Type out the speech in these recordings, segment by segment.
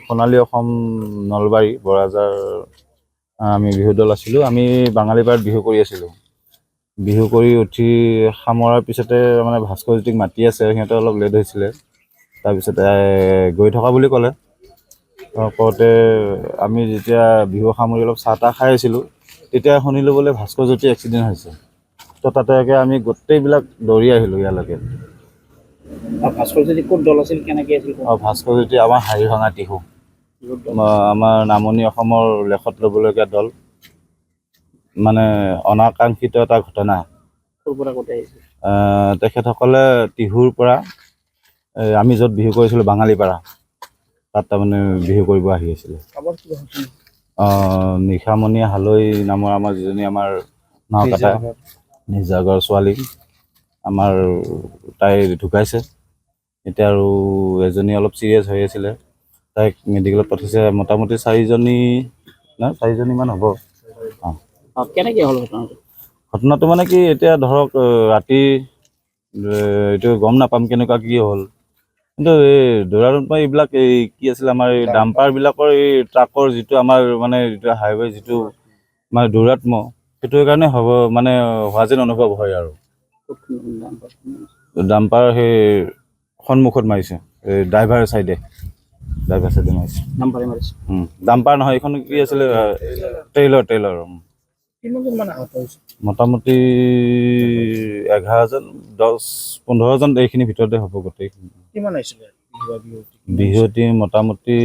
সোণালী অসম নলবাৰী বৰাজাৰ আমি বিহু দল আছিলোঁ। আমি বাঙালীপাৰাত বিহু কৰি আছিলোঁ। বিহু কৰি উঠি সামৰাৰ পিছতে মানে ভাস্কৰজ্যোতিক মাতি আছে, সিহঁতে অলপ লেট হৈছিলে। তাৰপিছতে গৈ থকা বুলি ক'লে। কওঁতে আমি যেতিয়া বিহু সামৰি অলপ চাহ তাহ খাই আছিলোঁ, তেতিয়া শুনিলোঁ বোলে ভাস্কৰজ্যোতিৰ এক্সিডেণ্ট হৈছে। তো তাতে আমি গোটেইবিলাক দৌৰি আহিলোঁ ইয়ালৈকে। ভাস্কৰজ্যোতি ক'ত দল আছিল, কেনেকৈ আছিল? ভাস্কৰজ্যোতি আমাৰ হাড়ি ভঙা টিহু, আমাৰ নামনি অসমৰ লেখত ল'বলগীয়া দল। মানে অনাকাংক্ষিত এটা ঘটনা। তেখেতসকলে টিহুৰ পৰা আমি য'ত বিহু কৰিছিলোঁ বাঙালীপাৰা, তাত তাৰমানে বিহু কৰিব আহি আছিলে। নিশামণি হালৈ নামৰ আমাৰ যিজনী আমাৰ নাওকাটা নিজাগৰ ছোৱালী, আমাৰ তাই ঢুকাইছে। এতিয়া আৰু এজনী অলপ চিৰিয়াছ হৈ আছিলে, তাইক মেডিকেলত পঠিয়াইছে। মোটামুটি 4জনীমান হ'ব। কেনেকৈ হ'ল ঘটনাটো মানে কি, এতিয়া ধৰক ৰাতি এইটো গম নাপাম কেনেকুৱা কি হ'ল, কিন্তু এই দৌৰাদৌৰত পৰা এইবিলাক এই কি আছিলে আমাৰ এই ডাম্পাৰবিলাকৰ এই ট্ৰাকৰ যিটো আমাৰ মানে যিটো হাইৱে যিটো মানে দৌৰাত্ম, সেইটো কাৰণে হ'ব মানে হোৱা যেন অনুভৱ হয় আৰু। ডাম্পাৰ সেই সন্মুখত মাৰিছে, এই ড্ৰাইভাৰ চাইডে মাৰিছে। ডাম্পাৰ নহয়, এইখন কি আছিলে ট্ৰেইলৰ। মোটামুটি 11জন 10-15জন এইখিনি ভিতৰতে হ'ব গোটেইখিনি। বিহুৱতী মোটামুটি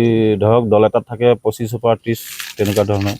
ধৰক দল এটাত থাকে 25-30 তেনেকুৱা ধৰণৰ।